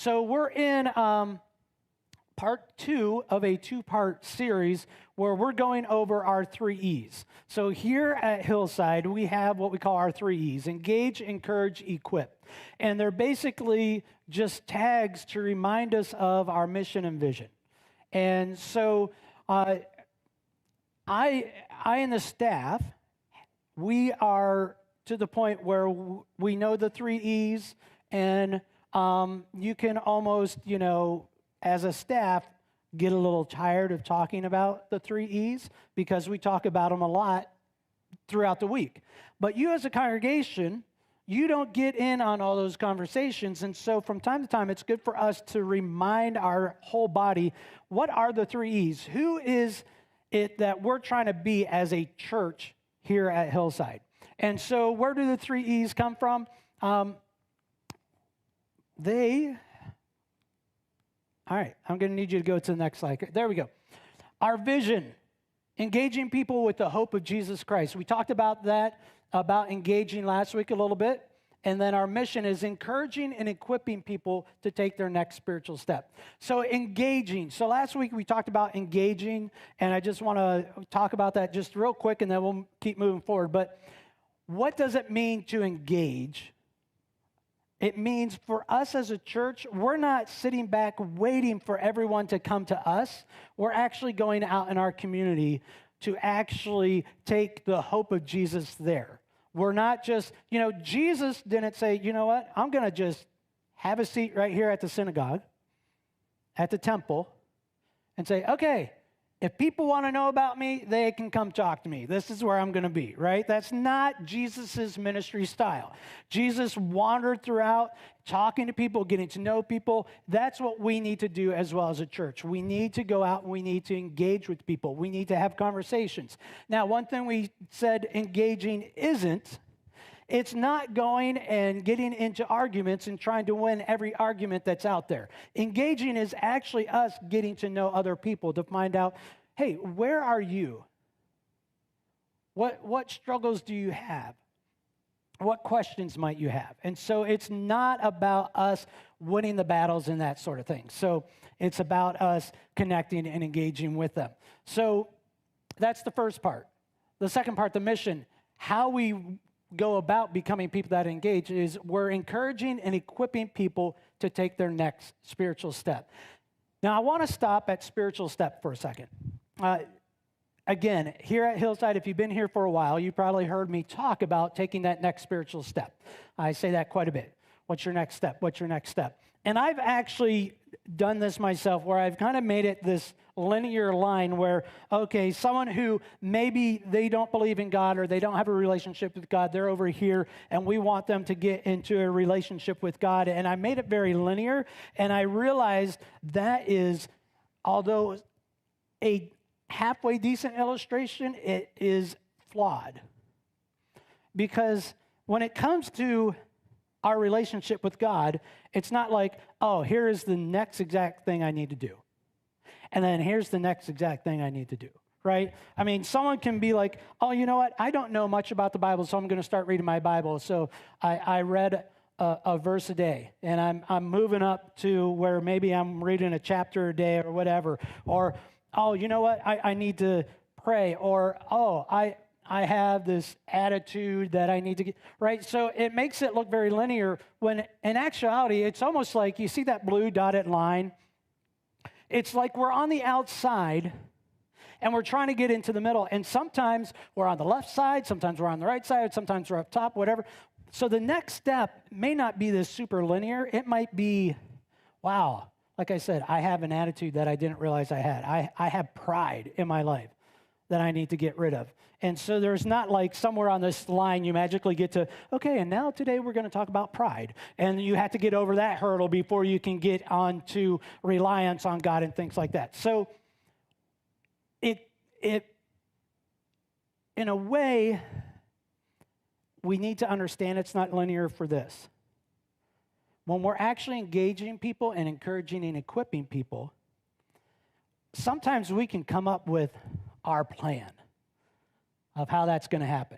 So we're in part 2 of a 2-part series where we're going over our 3 E's. So here at Hillside, we have what we call our 3 E's: engage, encourage, equip. And they're basically just tags to remind us of our mission and vision. And so I and the staff, we are to the point where we know the 3 E's, and you can almost, as a staff, get a little tired of talking about the 3 E's because we talk about them a lot throughout the week. But you as a congregation, you don't get in on all those conversations. And so from time to time, it's good for us to remind our whole body, what are the 3 E's? Who is it that we're trying to be as a church here at Hillside? And so where do the 3 E's come from? All right, I'm going to need you to go to the next slide. There we go. Our vision, engaging people with the hope of Jesus Christ. We talked about that, about engaging last week a little bit. And then our mission is encouraging and equipping people to take their next spiritual step. So engaging. So last week we talked about engaging, and I just want to talk about that just real quick, and then we'll keep moving forward. But what does it mean to engage? It means for us as a church, we're not sitting back waiting for everyone to come to us. We're actually going out in our community to actually take the hope of Jesus there. We're not just, Jesus didn't say, you know what, I'm going to just have a seat right here at the synagogue, at the temple, and say, okay, if people want to know about me, they can come talk to me. This is where I'm going to be, right? That's not Jesus's ministry style. Jesus wandered throughout, talking to people, getting to know people. That's what we need to do as well as a church. We need to go out and we need to engage with people. We need to have conversations. Now, one thing we said engaging isn't, it's not going and getting into arguments and trying to win every argument that's out there. Engaging is actually us getting to know other people to find out, hey, where are you? What struggles do you have? What questions might you have? And so it's not about us winning the battles and that sort of thing. So it's about us connecting and engaging with them. So that's the first part. The second part, the mission, how we go about becoming people that engage, is we're encouraging and equipping people to take their next spiritual step. Now, I want to stop at spiritual step for a second. Again, here at Hillside, if you've been here for a while, you probably heard me talk about taking that next spiritual step. I say that quite a bit. What's your next step? What's your next step? And I've actually done this myself, where I've kind of made it this linear line where, okay, someone who maybe they don't believe in God or they don't have a relationship with God, they're over here, and we want them to get into a relationship with God. And I made it very linear, and I realized that is, although a halfway decent illustration, it is flawed. Because when it comes to our relationship with God, it's not like, oh, here is the next exact thing I need to do. And then here's the next exact thing I need to do, right? I mean, someone can be like, oh, you know what? I don't know much about the Bible, so I'm going to start reading my Bible. So I read a verse a day, and I'm moving up to where maybe I'm reading a chapter a day or whatever. Or, oh, you know what? I need to pray. Or, oh, I have this attitude that I need to get, right? So it makes it look very linear when in actuality, it's almost like, you see that blue dotted line? It's like we're on the outside and we're trying to get into the middle. And sometimes we're on the left side, sometimes we're on the right side, sometimes we're up top, whatever. So the next step may not be this super linear. It might be, wow, like I said, I have an attitude that I didn't realize I had. I have pride in my life that I need to get rid of. And so there's not like somewhere on this line you magically get to, okay, and now today we're going to talk about pride. And you have to get over that hurdle before you can get on to reliance on God and things like that. So it in a way, we need to understand it's not linear for this. When we're actually engaging people and encouraging and equipping people, sometimes we can come up with our plan of how that's going to happen,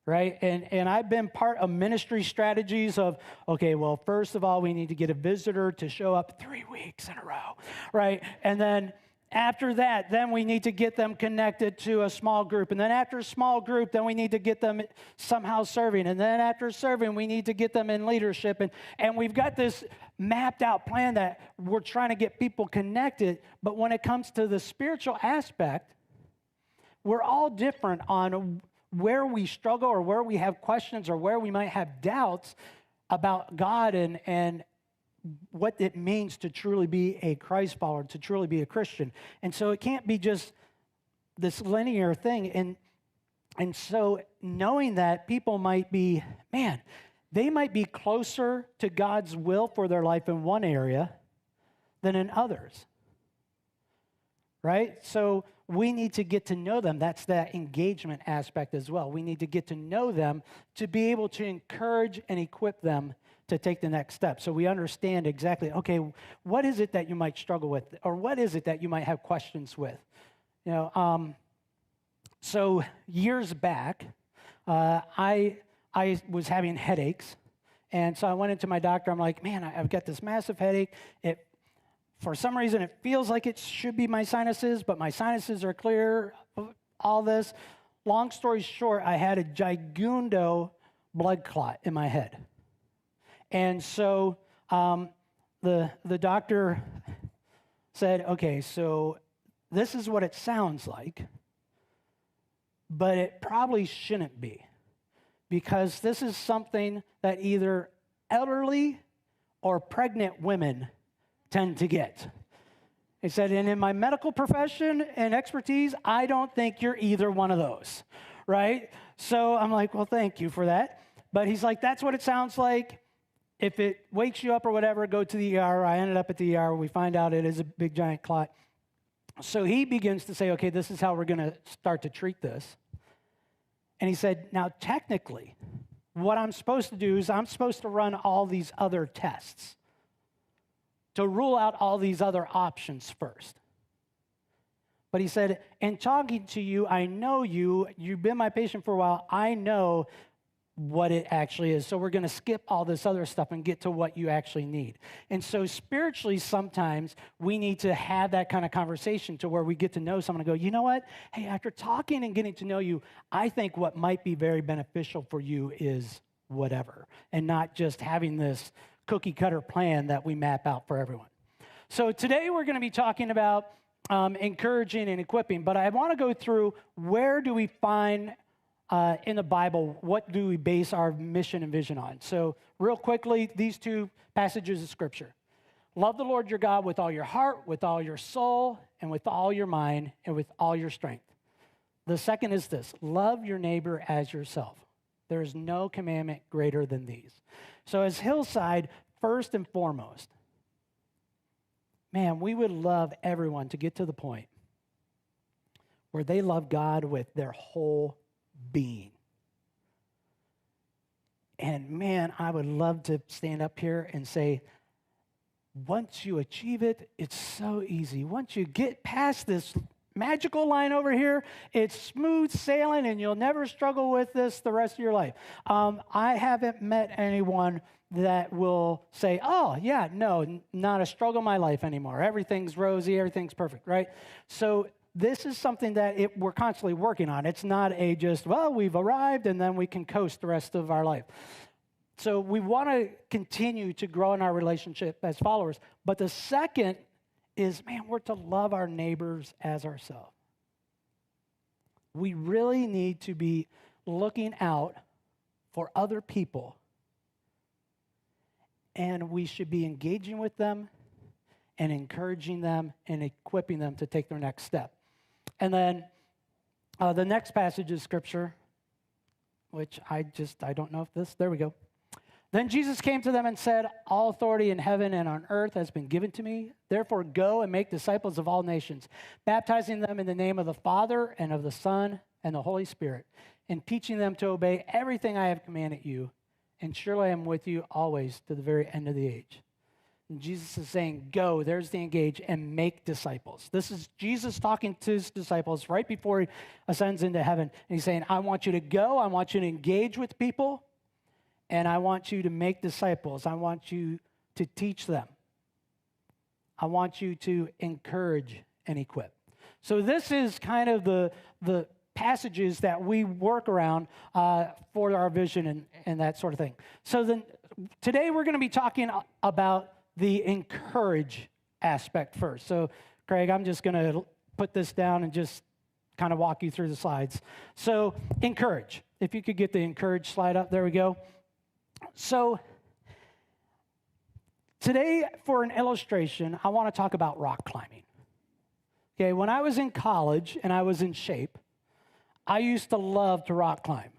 right? And I've been part of ministry strategies of, okay, well, first of all, we need to get a visitor to show up 3 weeks in a row, right? And then after that, then we need to get them connected to a small group. And then after a small group, then we need to get them somehow serving. And then after serving, we need to get them in leadership. And we've got this mapped out plan that we're trying to get people connected. But when it comes to the spiritual aspect, we're all different on where we struggle or where we have questions or where we might have doubts about God and what it means to truly be a Christ follower, to truly be a Christian. And so it can't be just this linear thing. And so knowing that people might be, man, they might be closer to God's will for their life in one area than in others, right? So we need to get to know them. That's that engagement aspect as well. We need to get to know them to be able to encourage and equip them to take the next step. So we understand exactly, okay, what is it that you might struggle with? Or what is it that you might have questions with? You know, so years back, I was having headaches. And so I went into my doctor. I'm like, man, I've got this massive headache. For some reason, it feels like it should be my sinuses, but my sinuses are clear, all this. Long story short, I had a gigundo blood clot in my head. And so the doctor said, okay, so this is what it sounds like, but it probably shouldn't be, because this is something that either elderly or pregnant women tend to get. He said, and in my medical profession and expertise, I don't think you're either one of those, right? So I'm like, well, thank you for that. But he's like, that's what it sounds like. If it wakes you up or whatever, go to the ER. I ended up at the ER. We find out it is a big, giant clot. So he begins to say, okay, this is how we're going to start to treat this. And he said, now, technically, what I'm supposed to do is I'm supposed to run all these other tests to rule out all these other options first. But he said, in talking to you, I know you've been my patient for a while, I know what it actually is. So we're going to skip all this other stuff and get to what you actually need. And so spiritually, sometimes we need to have that kind of conversation to where we get to know someone and go, you know what? Hey, after talking and getting to know you, I think what might be very beneficial for you is whatever, and not just having this cookie cutter plan that we map out for everyone. So today we're going to be talking about encouraging and equipping, but I want to go through where do we find in the Bible, what do we base our mission and vision on? So real quickly, these two passages of Scripture. Love the Lord your God with all your heart, with all your soul, and with all your mind, and with all your strength. The second is this: love your neighbor as yourself. There is no commandment greater than these. So as Hillside, first and foremost, man, we would love everyone to get to the point where they love God with their whole being. And man, I would love to stand up here and say, once you achieve it, it's so easy. Once you get past this magical line over here, it's smooth sailing and you'll never struggle with this the rest of your life. I haven't met anyone that will say, oh, yeah, no, not a struggle in my life anymore. Everything's rosy, everything's perfect, right? So this is something that we're constantly working on. It's not a just, well, we've arrived and then we can coast the rest of our life. So we want to continue to grow in our relationship as followers. But the second is, man, we're to love our neighbors as ourselves. We really need to be looking out for other people, and we should be engaging with them and encouraging them and equipping them to take their next step. And then the next passage of Scripture, which I don't know if there we go. Then Jesus came to them and said, all authority in heaven and on earth has been given to me. Therefore, go and make disciples of all nations, baptizing them in the name of the Father and of the Son and the Holy Spirit, and teaching them to obey everything I have commanded you. And surely I am with you always to the very end of the age. And Jesus is saying, go, there's the engage, and make disciples. This is Jesus talking to his disciples right before he ascends into heaven. And he's saying, I want you to go, I want you to engage with people, and I want you to make disciples. I want you to teach them. I want you to encourage and equip. So this is kind of the passages that we work around for our vision and that sort of thing. So then today we're going to be talking about the encourage aspect first. So Craig, I'm just going to put this down and just kind of walk you through the slides. So encourage. If you could get the encourage slide up, there we go. So today, for an illustration, I want to talk about rock climbing. Okay, when I was in college and I was in shape, I used to love to rock climb.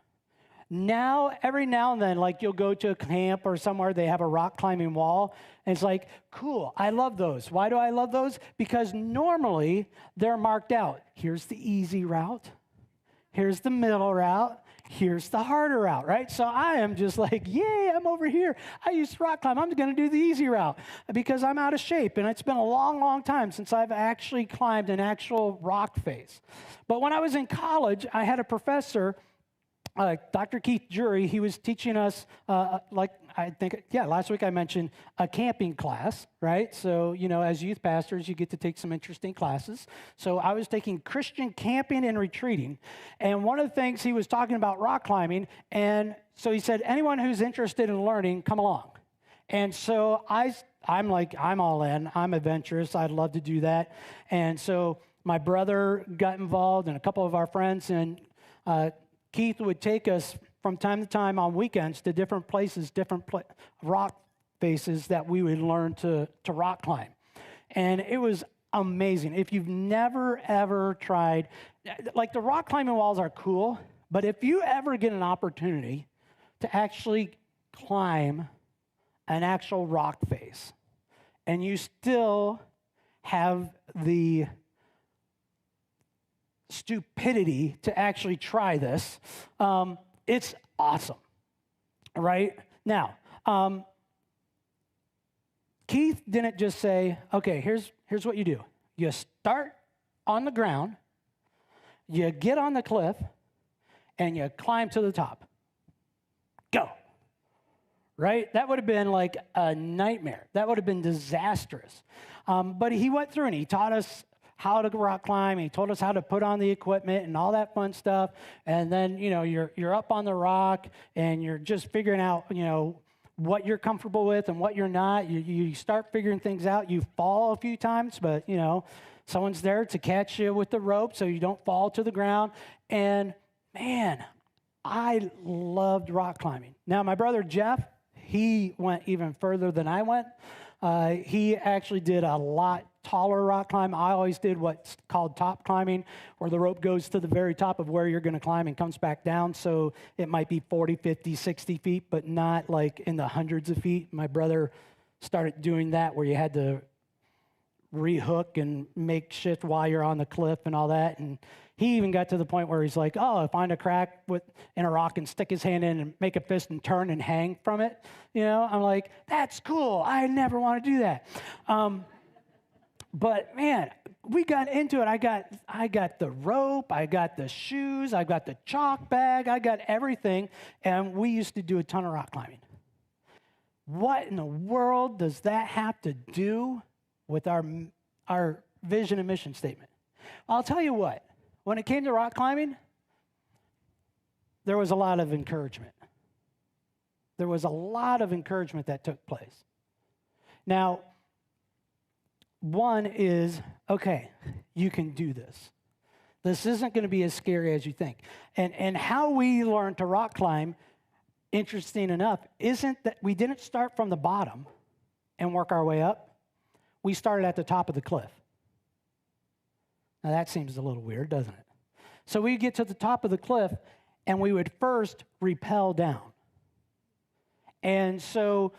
Now, every now and then, like you'll go to a camp or somewhere, they have a rock climbing wall, and it's like, cool, I love those. Why do I love those? Because normally they're marked out. Here's the easy route. Here's the middle route. Here's the harder route, right? So I am just like, yay, I'm over here. I used to rock climb. I'm going to do the easy route because I'm out of shape. And it's been a long, long time since I've actually climbed an actual rock face. But when I was in college, I had a professor, Dr. Keith Jury. He was teaching us, last week I mentioned a camping class, right? So, as youth pastors, you get to take some interesting classes. So I was taking Christian camping and retreating. And one of the things he was talking about rock climbing. And so he said, anyone who's interested in learning, come along. And so I'm like, I'm all in. I'm adventurous. I'd love to do that. And so my brother got involved and a couple of our friends, and Keith would take us from time to time on weekends to different places, rock faces that we would learn to rock climb. And it was amazing. If you've never, ever tried, like the rock climbing walls are cool, but if you ever get an opportunity to actually climb an actual rock face and you still have the stupidity to actually try this, it's awesome, right? Now, Keith didn't just say, okay, here's what you do. You start on the ground, you get on the cliff, and you climb to the top. Go. Right? That would have been like a nightmare. That would have been disastrous. But he went through and he taught us how to rock climb. He told us how to put on the equipment and all that fun stuff. And then, you're up on the rock and you're just figuring out, what you're comfortable with and what you're not. You start figuring things out. You fall a few times, but, someone's there to catch you with the rope so you don't fall to the ground. And man, I loved rock climbing. Now, my brother Jeff, he went even further than I went. He actually did a lot taller rock climb. I always did what's called top climbing, where the rope goes to the very top of where you're going to climb and comes back down. So it might be 40, 50, 60 feet, but not like in the hundreds of feet. My brother started doing that where you had to rehook and make shift while you're on the cliff and all that. And he even got to the point where he's like, oh, find a crack in a rock and stick his hand in and make a fist and turn and hang from it. I'm like, that's cool. I never want to do that. But man, we got into it. I got the rope, I got the shoes, I got the chalk bag, I got everything. And we used to do a ton of rock climbing. What in the world does that have to do with our vision and mission statement? I'll tell you what. When it came to rock climbing, there was a lot of encouragement. There was a lot of encouragement that took place. Now, one is, okay, you can do this. This isn't going to be as scary as you think. And how we learn to rock climb, interesting enough, isn't that we didn't start from the bottom and work our way up. We started at the top of the cliff. Now, that seems a little weird, doesn't it? So we get to the top of the cliff, and we would first rappel down. And so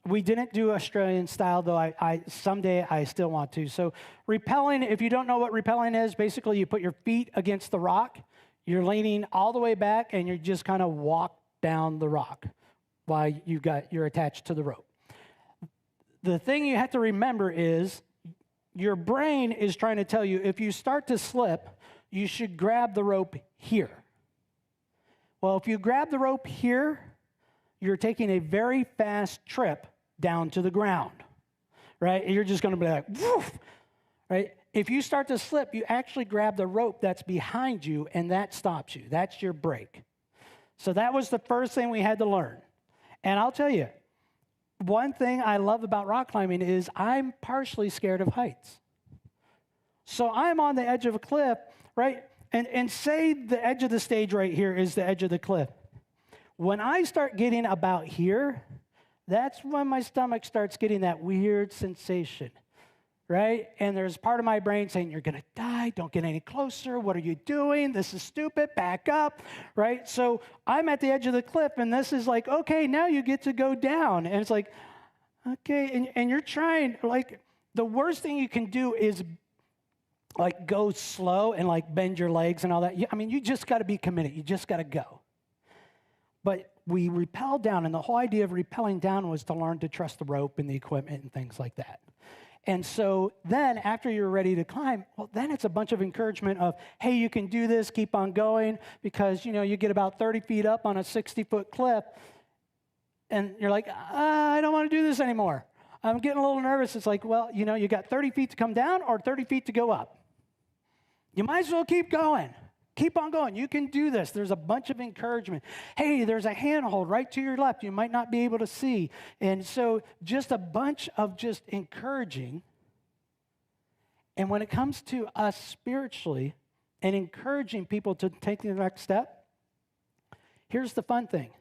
we didn't do Australian style, though someday I still want to. So rappelling, if you don't know what rappelling is, basically you put your feet against the rock, you're leaning all the way back, and you just kind of walk down the rock while you're attached to the rope. The thing you have to remember is your brain is trying to tell you if you start to slip, you should grab the rope here. Well, if you grab the rope here, you're taking a very fast trip down to the ground, right? And you're just going to be like, woof, right? If you start to slip, you actually grab the rope that's behind you, and that stops you. That's your brake. So that was the first thing we had to learn. And I'll tell you, one thing I love about rock climbing is I'm partially scared of heights. So I'm on the edge of a cliff, right? And say the edge of the stage right here is the edge of the cliff. When I start getting about here, that's when my stomach starts getting that weird sensation, right? And there's part of my brain saying, you're going to die. Don't get any closer. What are you doing? This is stupid. Back up, right? So I'm at the edge of the cliff, and this is like, okay, now you get to go down. And it's like, okay, and you're trying, like, the worst thing you can do is like go slow and like bend your legs and all that. I mean, you just got to be committed. You just got to go. But we rappel down, and the whole idea of rappelling down was to learn to trust the rope and the equipment and things like that. And so then after you're ready to climb, well, then it's a bunch of encouragement of, hey, you can do this, keep on going, because, you know, you get about 30 feet up on a 60-foot cliff, and you're like, I don't want to do this anymore. I'm getting a little nervous. It's like, well, you know, you got 30 feet to come down or 30 feet to go up. You might as well keep going. Keep on going. You can do this. There's a bunch of encouragement. Hey, there's a handhold right to your left. You might not be able to see. And so just a bunch of just encouraging. And when it comes to us spiritually and encouraging people to take the next step, here's the fun thing.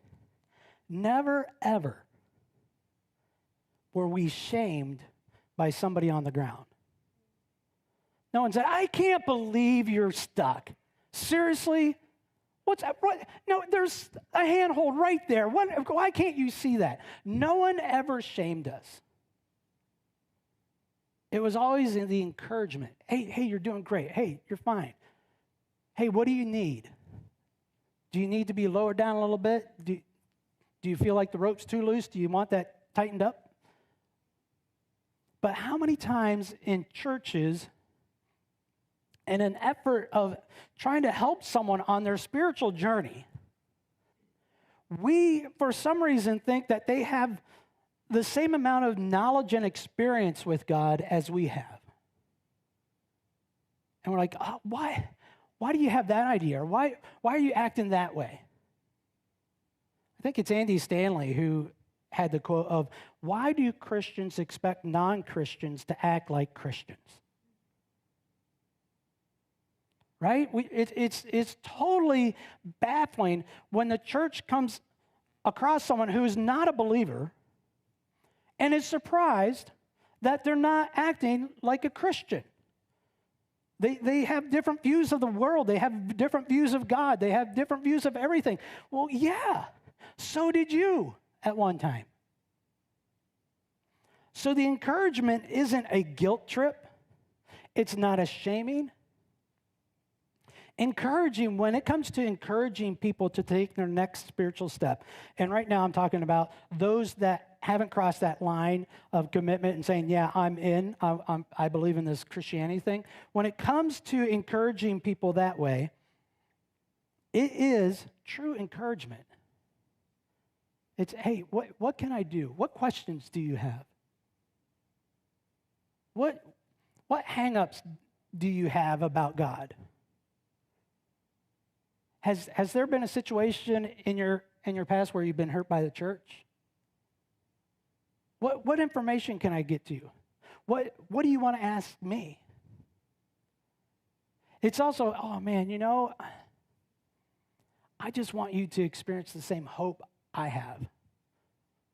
Never, ever were we shamed by somebody on the ground. No one said, I can't believe you're stuck. Seriously? What's that? What? No, there's a handhold right there. Why can't you see that? No one ever shamed us. It was always in the encouragement. Hey, you're doing great. Hey, you're fine. Hey, what do you need? Do you need to be lowered down a little bit? Do you feel like the rope's too loose? Do you want that tightened up? But how many times in churches, in an effort of trying to help someone on their spiritual journey, we, for some reason, think that they have the same amount of knowledge and experience with God as we have. And we're like, oh, why do you have that idea? Or why are you acting that way? I think it's Andy Stanley who had the quote of, why do Christians expect non-Christians to act like Christians? Right? It's totally baffling when the church comes across someone who is not a believer and is surprised that they're not acting like a Christian. They have different views of the world. They have different views of God. They have different views of everything. Well, yeah, so did you at one time. So the encouragement isn't a guilt trip. It's not a shaming. Encouraging, when it comes to encouraging people to take their next spiritual step, and right now I'm talking about those that haven't crossed that line of commitment and saying, yeah, I'm in, I believe in this Christianity thing. When it comes to encouraging people that way, it is true encouragement. It's, hey, what can I do? What questions do you have? What hang-ups do you have about God? Has there been a situation in your past where you've been hurt by the church? What information can I get to you? What do you want to ask me? It's also, oh man, you know, I just want you to experience the same hope I have,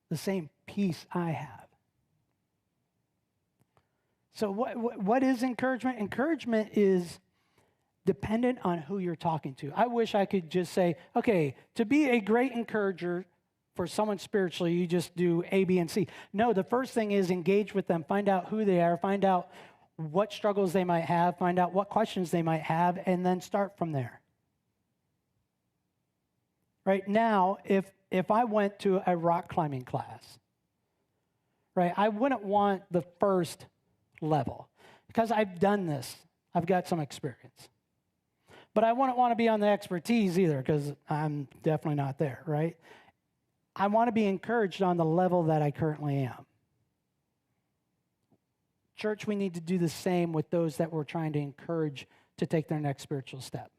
the same peace I have. So what is encouragement? Encouragement is dependent on who you're talking to. I wish I could just say, okay, to be a great encourager for someone spiritually, you just do A, B, and C. No, the first thing is engage with them, find out who they are, find out what struggles they might have, find out what questions they might have, and then start from there. Right now, if I went to a rock climbing class, right? I wouldn't want the first level because I've done this. I've got some experience. But I wouldn't want to be on the expertise either because I'm definitely not there, right? I want to be encouraged on the level that I currently am. Church, we need to do the same with those that we're trying to encourage to take their next spiritual step.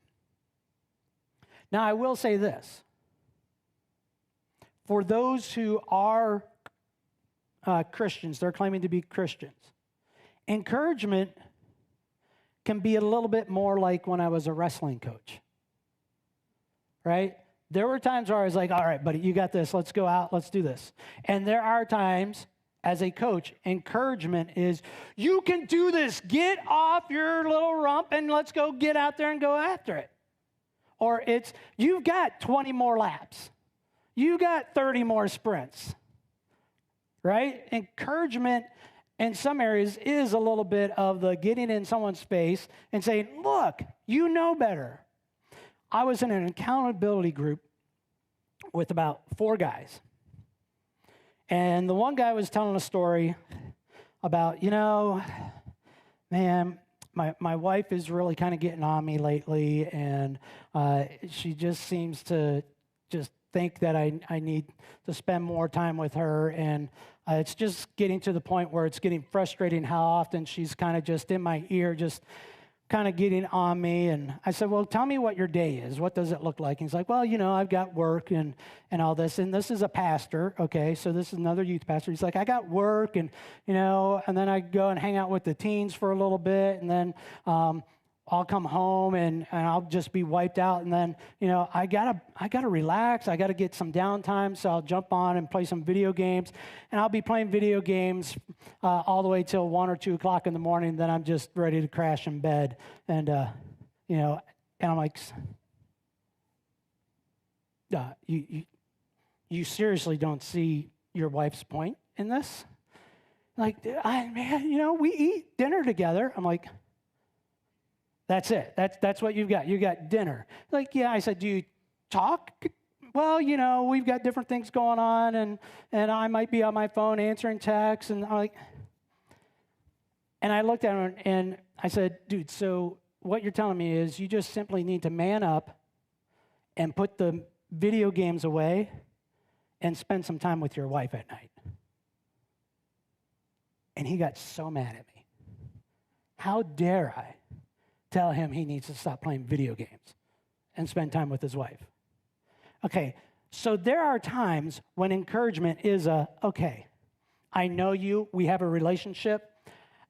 Now, I will say this. For those who are Christians, they're claiming to be Christians, encouragement can be a little bit more like when I was a wrestling coach, right? There were times where I was like, all right, buddy, you got this. Let's go out. Let's do this. And there are times as a coach, encouragement is, you can do this. Get off your little rump and let's go get out there and go after it. Or it's, you've got 20 more laps. You got 30 more sprints, right? Encouragement in some areas is a little bit of the getting in someone's face and saying, look, you know better. I was in an accountability group with about 4 guys. And the one guy was telling a story about, man, my wife is really kind of getting on me lately, and she just seems to just think that I need to spend more time with her, and it's just getting to the point where it's getting frustrating how often she's kind of just in my ear, just kind of getting on me. And I said, well, tell me what your day is. What does it look like? And he's like, well, I've got work and all this. And this is a pastor, okay? So this is another youth pastor. He's like, I got work and then I go and hang out with the teens for a little bit. And then I'll come home and I'll just be wiped out. And then, I gotta relax. I gotta get some downtime. So I'll jump on and play some video games. And I'll be playing video games all the way till 1 or 2 o'clock in the morning. Then I'm just ready to crash in bed. And, and I'm like, you seriously don't see your wife's point in this? Like, man, we eat dinner together. I'm like, that's it. That's what you've got. You got dinner. Like, yeah. I said, do you talk? Well, we've got different things going on, and I might be on my phone answering texts, and I looked at him and I said, dude, so what you're telling me is you just simply need to man up and put the video games away and spend some time with your wife at night. And he got so mad at me. How dare I tell him he needs to stop playing video games and spend time with his wife? Okay, so there are times when encouragement is okay, I know you, we have a relationship.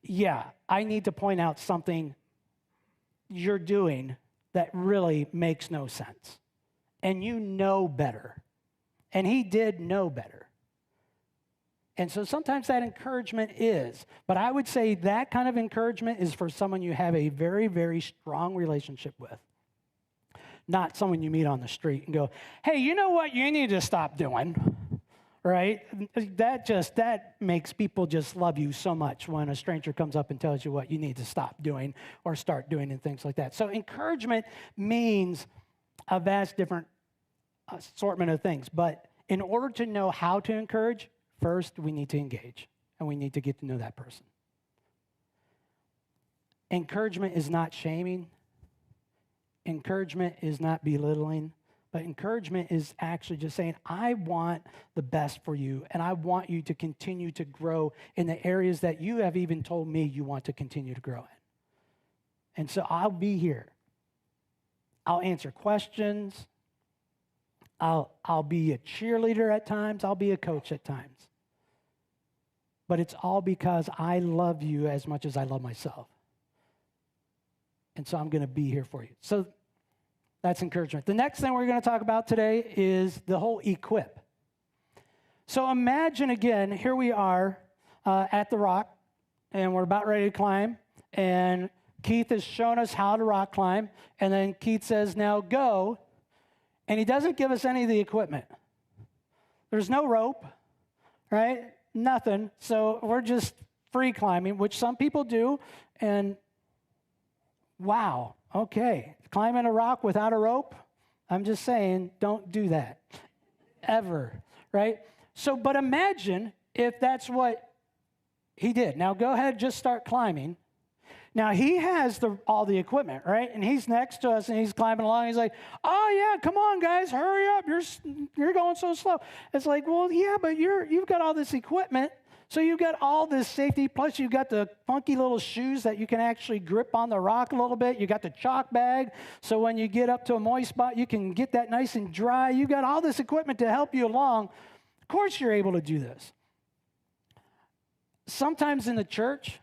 Yeah, I need to point out something you're doing that really makes no sense. And you know better. And he did know better. And so sometimes that encouragement is, but I would say that kind of encouragement is for someone you have a very, very strong relationship with. Not someone you meet on the street and go, hey, you know what you need to stop doing, right? That makes people just love you so much when a stranger comes up and tells you what you need to stop doing or start doing and things like that. So encouragement means a vast different assortment of things. But in order to know how to encourage, first, we need to engage, and we need to get to know that person. Encouragement is not shaming. Encouragement is not belittling. But encouragement is actually just saying, I want the best for you, and I want you to continue to grow in the areas that you have even told me you want to continue to grow in. And so I'll be here. I'll answer questions. I'll be a cheerleader at times. I'll be a coach at times. But it's all because I love you as much as I love myself. And so I'm going to be here for you. So that's encouragement. The next thing we're going to talk about today is the whole equip. So imagine again, here we are at the rock, and we're about ready to climb. And Keith has shown us how to rock climb. And then Keith says, now go. And he doesn't give us any of the equipment. There's no rope, right? Nothing. So we're just free climbing, which some people do. And wow, okay. Climbing a rock without a rope? I'm just saying, don't do that. Ever, right? So, but imagine if that's what He did. Now go ahead, just start climbing. Now he has all the equipment, right? And he's next to us and he's climbing along. He's like, "Oh yeah, come on guys, hurry up. You're going so slow." It's like, "Well, yeah, but you've got all this equipment. So you've got all this safety, plus you've got the funky little shoes that you can actually grip on the rock a little bit. You got the chalk bag, so when you get up to a moist spot, you can get that nice and dry. You've got all this equipment to help you along. Of course you're able to do this." Sometimes in the church,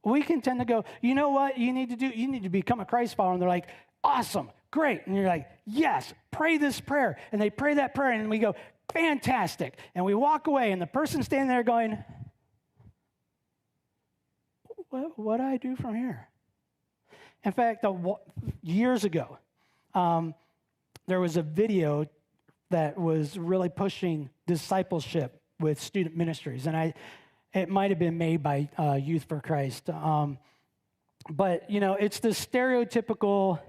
we can tend to go, "You know what you need to do? You need to become a Christ follower." And they're like, "Awesome, great." And you're like, "Yes, pray this prayer." And they pray that prayer, and we go, "Fantastic." And we walk away, and the person standing there going, what do I do from here? In fact, years ago, there was a video that was really pushing discipleship with student ministries. And it might have been made by Youth for Christ. But, it's the stereotypical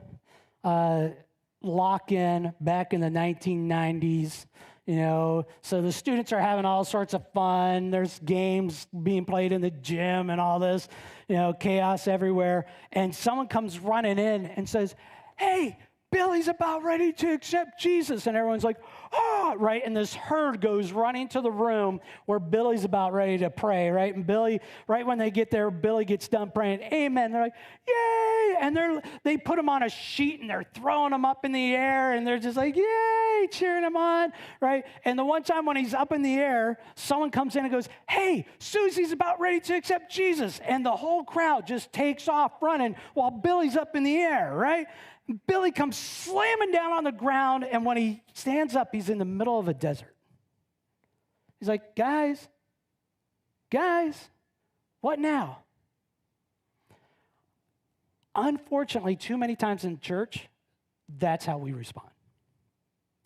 lock-in back in the 1990s. So the students are having all sorts of fun. There's games being played in the gym and all this, chaos everywhere. And someone comes running in and says, "Hey, Billy's about ready to accept Jesus." And everyone's like, "Oh," right? And this herd goes running to the room where Billy's about ready to pray, right? And Billy, right when they get there, Billy gets done praying, "Amen." They're like, "Yay!" And they put him on a sheet and they're throwing him up in the air and they're just like, "Yay!" cheering him on, right? And the one time when he's up in the air, someone comes in and goes, "Hey, Susie's about ready to accept Jesus." And the whole crowd just takes off running while Billy's up in the air, right? Billy comes slamming down on the ground, and when he stands up, he's in the middle of a desert. He's like, guys, what now?" Unfortunately, too many times in church, that's how we respond.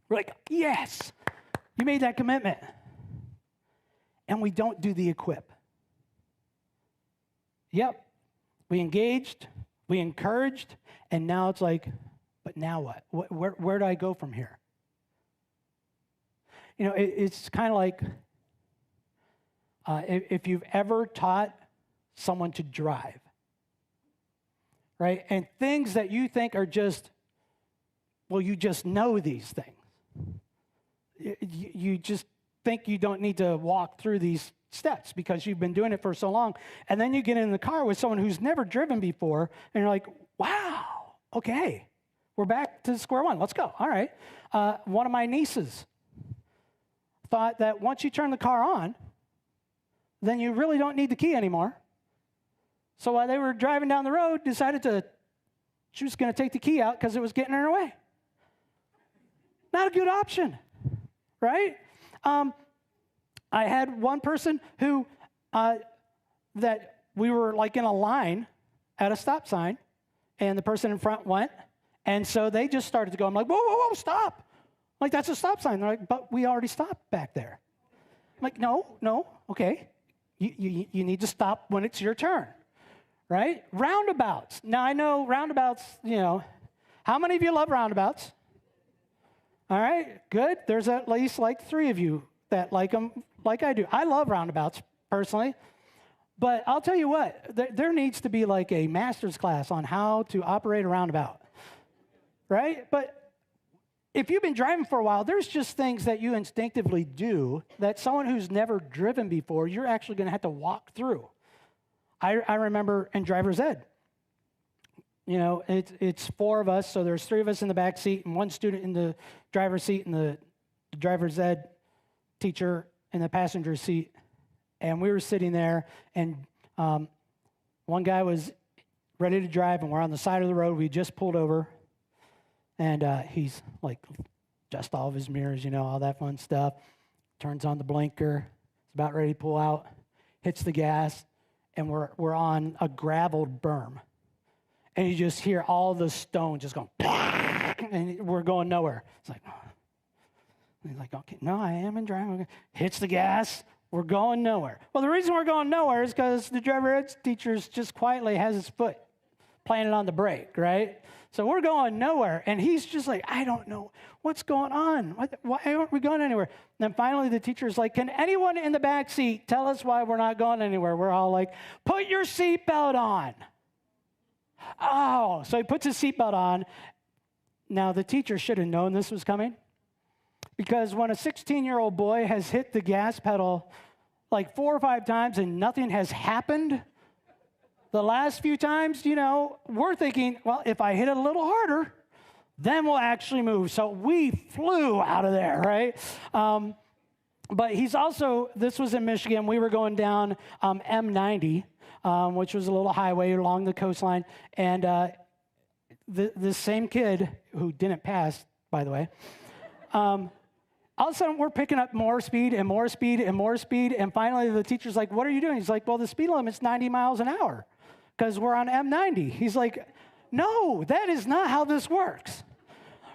We're like, "Yes, you made that commitment." And we don't do the equip. Yep, we engaged, we encouraged, and now it's like, but now what? Where do I go from here? It's kind of like if you've ever taught someone to drive, right? And things that you think are just, well, you just know these things. You just think you don't need to walk through these steps because you've been doing it for so long. And then you get in the car with someone who's never driven before, and you're like, "Wow, okay, we're back to square one. Let's go." All right. One of my nieces thought that once you turn the car on, then you really don't need the key anymore. So while they were driving down the road, she was going to take the key out because it was getting in her way. Not a good option, right? I had one person who, that we were like in a line at a stop sign, and the person in front went, and so they just started to go. I'm like, whoa, stop. Like, that's a stop sign. They're like, "But we already stopped back there." I'm like, no, okay. You need to stop when it's your turn, right? Roundabouts. Now, I know roundabouts, how many of you love roundabouts? All right, good. There's at least like 3 of you that like them like I do. I love roundabouts personally, but I'll tell you what, there needs to be like a master's class on how to operate a roundabout, right? But if you've been driving for a while, there's just things that you instinctively do that someone who's never driven before, you're actually going to have to walk through. I remember in driver's ed, it's 4 of us, so there's 3 of us in the back seat and 1 student in the driver's seat and the driver's ed teacher in the passenger seat. And we were sitting there, and one guy was ready to drive, and we're on the side of the road. We just pulled over, and he's like, just all of his mirrors, all that fun stuff. Turns on the blinker. He's about ready to pull out, hits the gas, and we're on a graveled berm. And you just hear all the stone just going, and we're going nowhere. It's like, he's like, "Okay, no, I am in driving." Hits the gas. We're going nowhere. Well, the reason we're going nowhere is because the driver ed teacher just quietly has his foot planted on the brake, right? So we're going nowhere. And he's just like, I don't know what's going on. Why aren't we going anywhere? And then finally the teacher's like, can anyone in the back seat tell us why we're not going anywhere? We're all like, put your seatbelt on. Oh, so he puts his seatbelt on. Now the teacher should have known this was coming, because when a 16-year-old boy has hit the gas pedal like 4 or 5 times and nothing has happened, the last few times, we're thinking, well, if I hit it a little harder, then we'll actually move. So we flew out of there, right? But this was in Michigan. We were going down M90, which was a little highway along the coastline. And the same kid, who didn't pass, by the way, all of a sudden we're picking up more speed and more speed and more speed. And finally the teacher's like, what are you doing? He's like, well, the speed limit's 90 miles an hour. Because we're on M90. He's like, no, that is not how this works,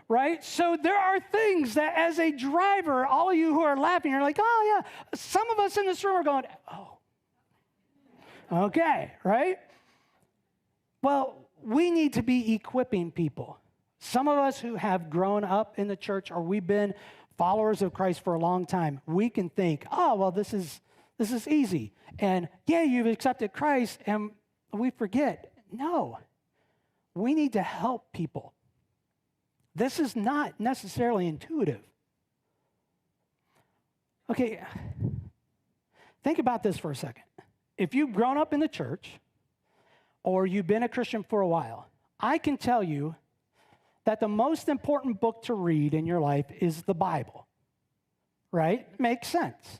right? So there are things that as a driver, all of you who are laughing, you're like, oh, yeah. Some of us in this room are going, oh, okay, right? Well, we need to be equipping people. Some of us who have grown up in the church, or we've been followers of Christ for a long time, we can think, oh, well, this is easy. And yeah, you've accepted Christ, and we forget, no, we need to help people. This is not necessarily intuitive. Okay, think about this for a second. If you've grown up in the church or you've been a Christian for a while, I can tell you that the most important book to read in your life is the Bible, right? Makes sense.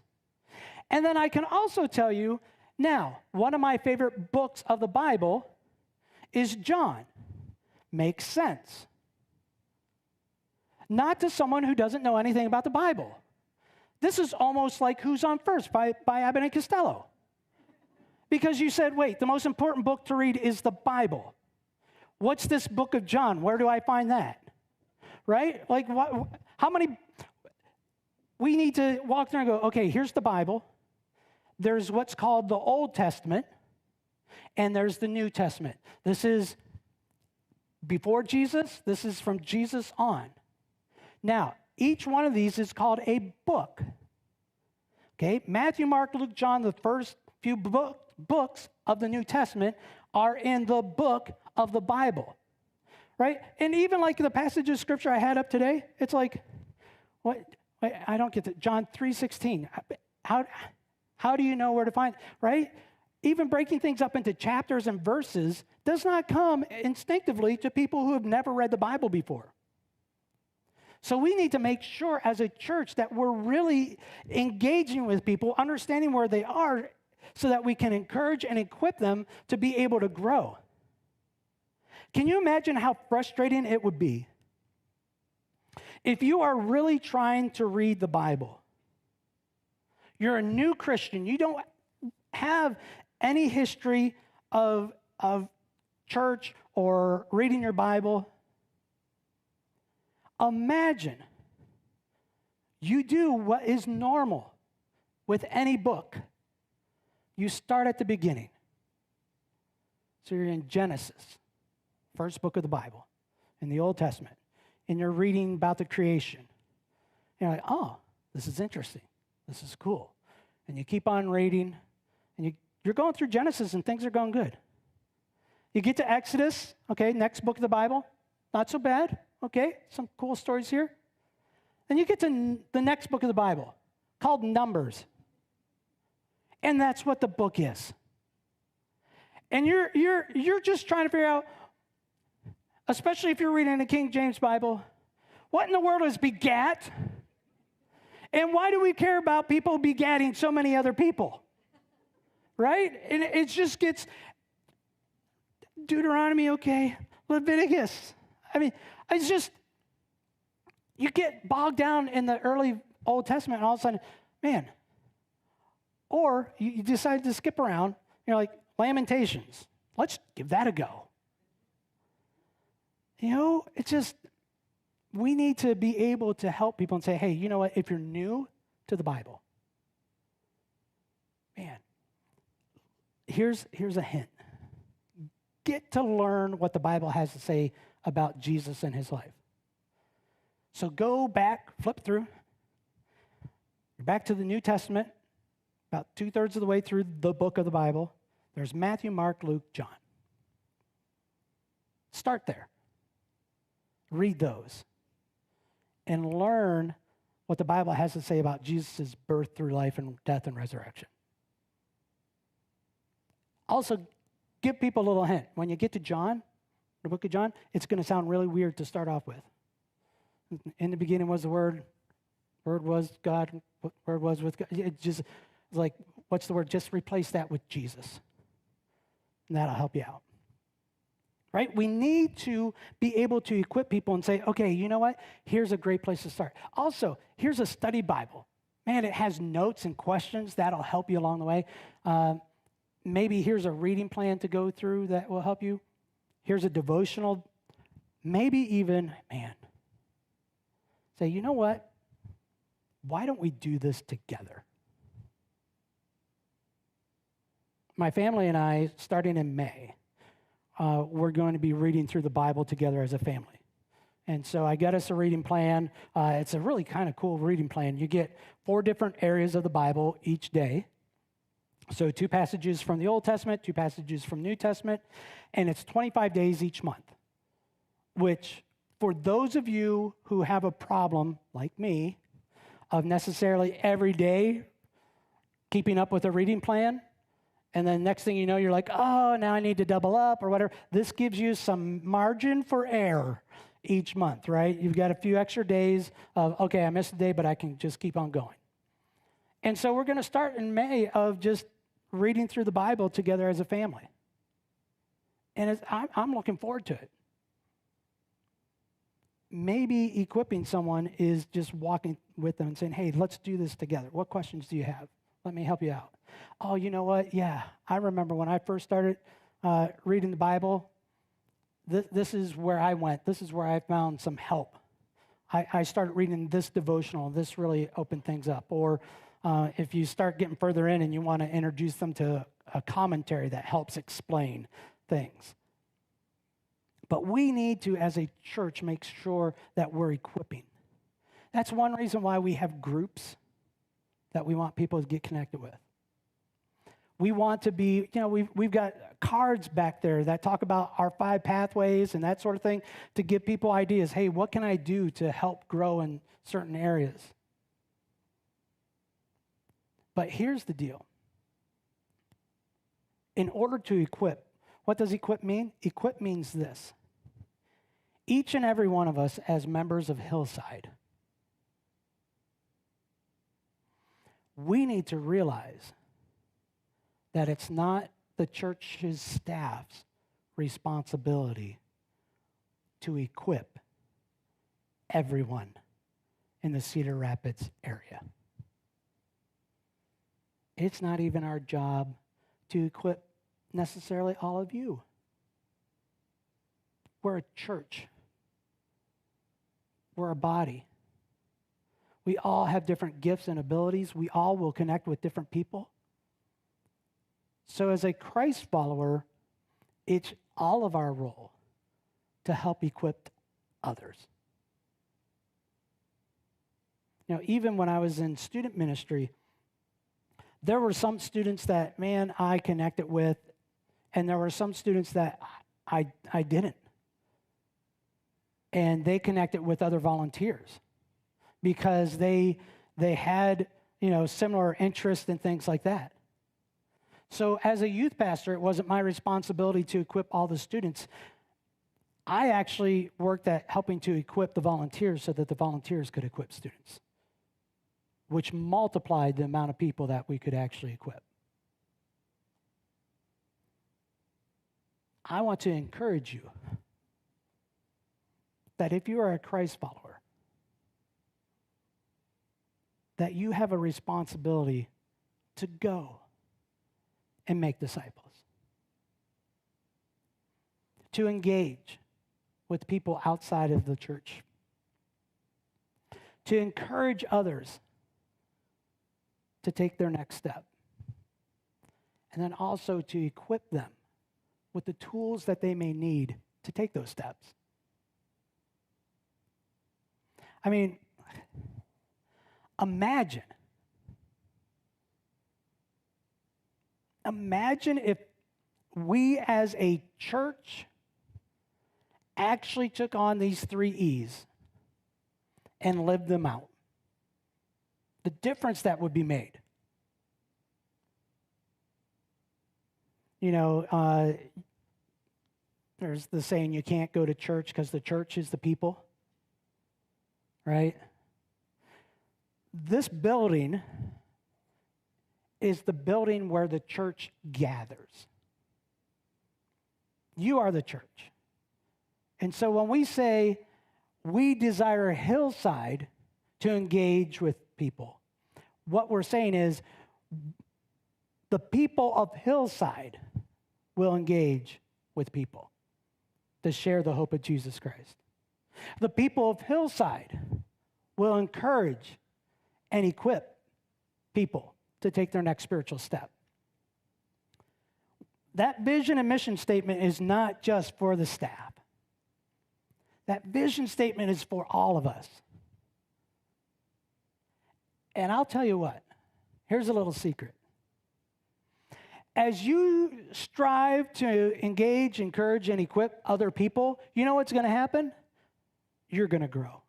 And then I can also tell you, now, one of my favorite books of the Bible is John. Makes sense. Not to someone who doesn't know anything about the Bible. This is almost like Who's on First by Abbott and Costello. Because you said, wait, the most important book to read is the Bible. What's this book of John? Where do I find that? Right? Like, how many? We need to walk through and go, okay, here's the Bible. There's what's called the Old Testament, and there's the New Testament. This is before Jesus. This is from Jesus on. Now, each one of these is called a book. Okay, Matthew, Mark, Luke, John, the first few books of the New Testament are in the book of the Bible, right? And even like the passage of Scripture I had up today, it's like, what? Wait, I don't get it. John 3:16. How do you know where to find, right? Even breaking things up into chapters and verses does not come instinctively to people who have never read the Bible before. So we need to make sure as a church that we're really engaging with people, understanding where they are, so that we can encourage and equip them to be able to grow. Can you imagine how frustrating it would be if you are really trying to read the Bible? You're a new Christian. You don't have any history of church or reading your Bible. Imagine you do what is normal with any book. You start at the beginning. So you're in Genesis, first book of the Bible, in the Old Testament, and you're reading about the creation. You're like, oh, this is interesting. This is cool. And you keep on reading, and you're going through Genesis, and things are going good. You get to Exodus, okay, next book of the Bible, not so bad, okay, some cool stories here. Then you get to the next book of the Bible, called Numbers. And that's what the book is. And you're just trying to figure out, especially if you're reading the King James Bible, what in the world is begat? And why do we care about people begatting so many other people? Right? And it just gets Deuteronomy, okay, Leviticus. I mean, it's just, you get bogged down in the early Old Testament, and all of a sudden, man. Or you decide to skip around, you're like, Lamentations. Let's give that a go. You know, it's just, we need to be able to help people and say, hey, you know what, if you're new to the Bible, man, here's a hint. Get to learn what the Bible has to say about Jesus and his life. So go back, flip through. You're back to the New Testament, about 2/3 of the way through the book of the Bible. There's Matthew, Mark, Luke, John. Start there. Read those and learn what the Bible has to say about Jesus' birth through life and death and resurrection. Also, give people a little hint. When you get to John, the book of John, it's going to sound really weird to start off with. In the beginning was the Word. Word was God. Word was with God. It's just like, what's the word? Just replace that with Jesus. And that'll help you out. Right? We need to be able to equip people and say, okay, you know what? Here's a great place to start. Also, here's a study Bible. Man, it has notes and questions that'll help you along the way. Maybe here's a reading plan to go through that will help you. Here's a devotional. Maybe even, say, you know what? Why don't we do this together? My family and I, starting in May, we're going to be reading through the Bible together as a family. And so I got us a reading plan. It's a really kind of cool reading plan. You get 4 different areas of the Bible each day. So 2 passages from the Old Testament, 2 passages from New Testament, and it's 25 days each month, which for those of you who have a problem, like me, of necessarily every day keeping up with a reading plan, and then next thing you know, you're like, oh, now I need to double up or whatever. This gives you some margin for error each month, right? You've got a few extra days of, okay, I missed a day, but I can just keep on going. And so we're going to start in May of just reading through the Bible together as a family. And I'm looking forward to it. Maybe equipping someone is just walking with them and saying, hey, let's do this together. What questions do you have? Let me help you out. Oh, you know what? Yeah, I remember when I first started reading the Bible, this is where I went. This is where I found some help. I started reading this devotional. This really opened things up. Or if you start getting further in and you want to introduce them to a commentary that helps explain things. But we need to, as a church, make sure that we're equipping. That's one reason why we have groups that we want people to get connected with. We want to be, we've got cards back there that talk about our 5 pathways and that sort of thing to give people ideas. Hey, what can I do to help grow in certain areas? But here's the deal. In order to equip, what does equip mean? Equip means this. Each and every one of us as members of Hillside, we need to realize that it's not the church's staff's responsibility to equip everyone in the Cedar Rapids area. It's not even our job to equip necessarily all of you. We're a church. We're a body. We all have different gifts and abilities. We all will connect with different people. So as a Christ follower, it's all of our role to help equip others. Even when I was in student ministry, there were some students that, I connected with, and there were some students that I didn't. And they connected with other volunteers because they had, similar interests and things like that. So as a youth pastor, it wasn't my responsibility to equip all the students. I actually worked at helping to equip the volunteers so that the volunteers could equip students, which multiplied the amount of people that we could actually equip. I want to encourage you that if you are a Christ follower, that you have a responsibility to go and make disciples, to engage with people outside of the church, to encourage others to take their next step, and then also to equip them with the tools that they may need to take those steps. I mean, imagine if we as a church actually took on these 3 E's and lived them out. The difference that would be made. You know, there's the saying, you can't go to church because the church is the people, right? This building is the building where the church gathers. You are the church. And so when we say we desire Hillside to engage with people, what we're saying is the people of Hillside will engage with people to share the hope of Jesus Christ. The people of Hillside will encourage and equip people to take their next spiritual step. That vision and mission statement is not just for the staff. That vision statement is for all of us. And I'll tell you what, here's a little secret. As you strive to engage, encourage, and equip other people, you know what's going to happen? You're going to grow.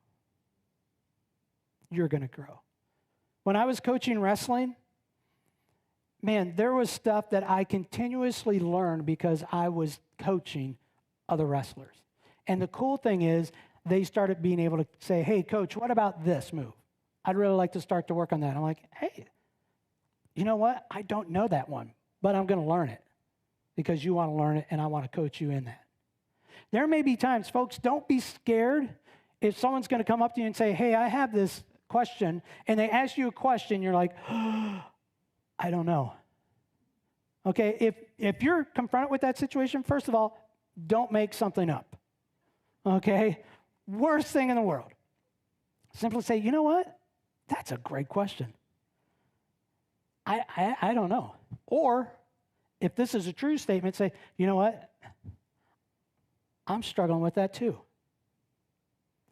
You're going to grow. When I was coaching wrestling, man, there was stuff that I continuously learned because I was coaching other wrestlers. And the cool thing is, they started being able to say, hey, coach, what about this move? I'd really like to start to work on that. I'm like, hey, you know what? I don't know that one, but I'm going to learn it because you want to learn it and I want to coach you in that. There may be times, folks, don't be scared if someone's going to come up to you and say, hey, I have this question, and they ask you a question, you're like, oh, I don't know. Okay, if you're confronted with that situation, first of all, don't make something up. Okay? Worst thing in the world. Simply say, you know what? That's a great question. I don't know. Or if this is a true statement, say, you know what? I'm struggling with that too.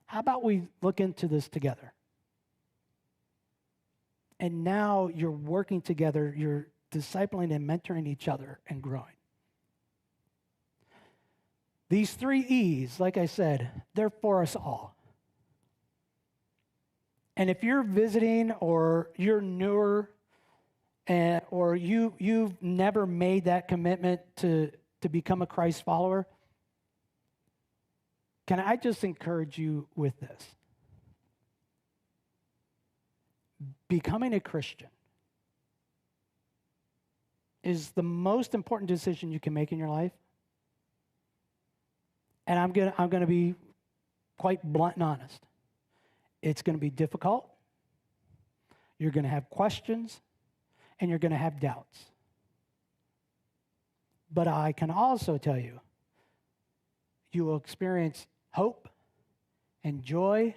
How about we look into this together? And now you're working together, you're discipling and mentoring each other and growing. These 3 E's, like I said, they're for us all. And if you're visiting or you're newer or you've never made that commitment to become a Christ follower, can I just encourage you with this? Becoming a Christian is the most important decision you can make in your life. And I'm gonna be quite blunt and honest. It's going to be difficult. You're going to have questions, and you're going to have doubts. But I can also tell you, you will experience hope and joy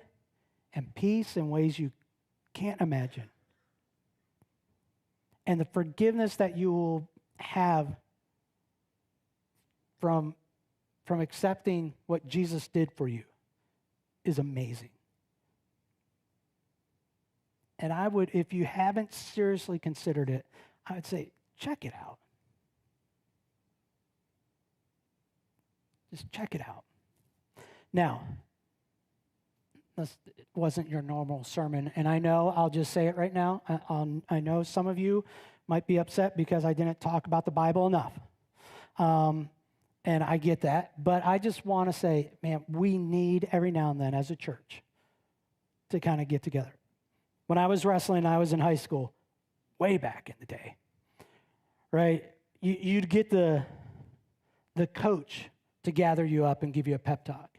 and peace in ways you can't imagine. And the forgiveness that you will have from accepting what Jesus did for you is amazing. And I would, if you haven't seriously considered it, I would say, check it out. Just check it out. Now, this wasn't your normal sermon, and I know, I'll just say it right now, I know some of you might be upset because I didn't talk about the Bible enough. And I get that, but I just want to say, man, we need every now and then as a church to kind of get together. When I was wrestling, I was in high school, way back in the day, right? You'd get the coach to gather you up and give you a pep talk.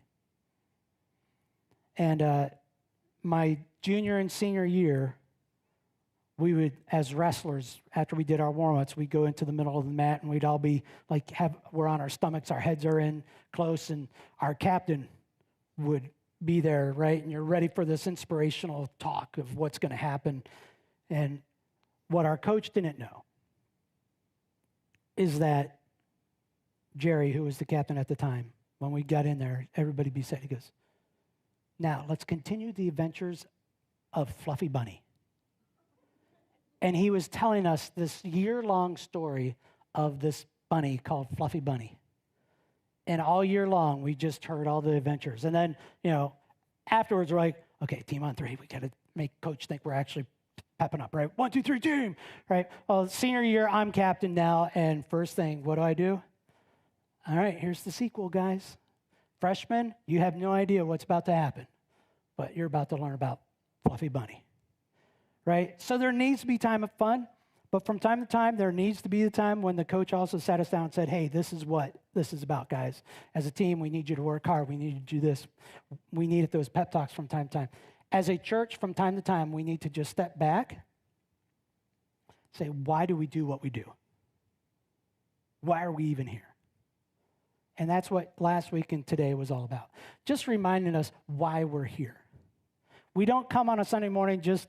And my junior and senior year, we would, as wrestlers, after we did our warm-ups, we'd go into the middle of the mat and we'd all be like, we're on our stomachs, our heads are in close, and our captain would be there, right? And you're ready for this inspirational talk of what's going to happen. And what our coach didn't know is that Jerry, who was the captain at the time, when we got in there, everybody be said, he goes, Now, let's continue the adventures of Fluffy Bunny. And he was telling us this year-long story of this bunny called Fluffy Bunny. And all year long, we just heard all the adventures. And then, afterwards, we're like, okay, team on three. We got to make coach think we're actually pepping up, right? 1, 2, 3, team, right? Well, senior year, I'm captain now. And first thing, what do? All right, here's the sequel, guys. Freshmen, you have no idea what's about to happen, but you're about to learn about Fluffy Bunny. Right? So there needs to be time of fun, but from time to time, there needs to be the time when the coach also sat us down and said, hey, this is what this is about, guys. As a team, we need you to work hard. We need you to do this. We needed those pep talks from time to time. As a church, from time to time, we need to just step back, say, why do we do what we do? Why are we even here? And that's what last week and today was all about. Just reminding us why we're here. We don't come on a Sunday morning just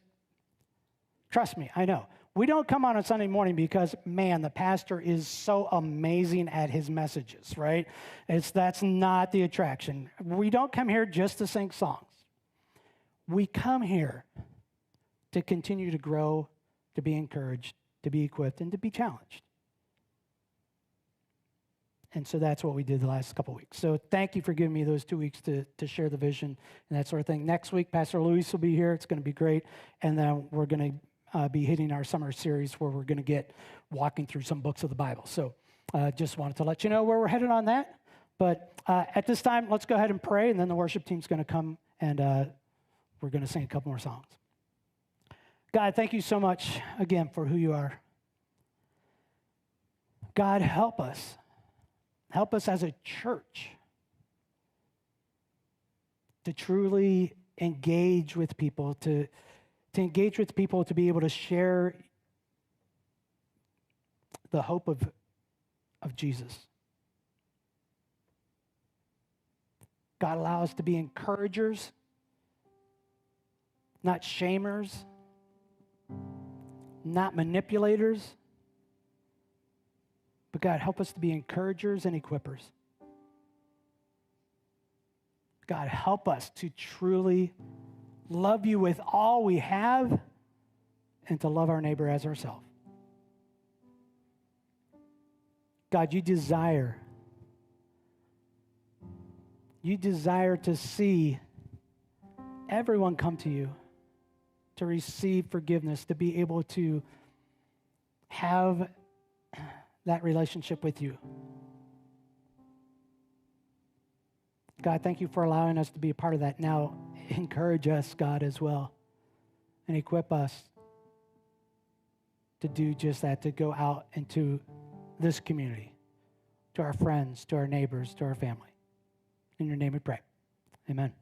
trust me, I know. We don't come on a Sunday morning because, man, the pastor is so amazing at his messages, right? That's not the attraction. We don't come here just to sing songs. We come here to continue to grow, to be encouraged, to be equipped, and to be challenged. And so that's what we did the last couple of weeks. So thank you for giving me those 2 weeks to share the vision and that sort of thing. Next week, Pastor Luis will be here. It's going to be great. And then we're going to be hitting our summer series where we're going to get walking through some books of the Bible. So just wanted to let you know where we're headed on that. But at this time, let's go ahead and pray, and then the worship team's going to come, and we're going to sing a couple more songs. God, thank you so much again for who you are. God, help us. Help us as a church to truly engage with people, to engage with people, to be able to share the hope of Jesus. God, allow us to be encouragers, not shamers, not manipulators, but God, help us to be encouragers and equippers. God, help us to truly love you with all we have and to love our neighbor as ourselves. God, you desire to see everyone come to you, to receive forgiveness, to be able to have that relationship with you. God, thank you for allowing us to be a part of that. Now, encourage us, God, as well, and equip us to do just that, to go out into this community, to our friends, to our neighbors, to our family. In your name we pray. Amen.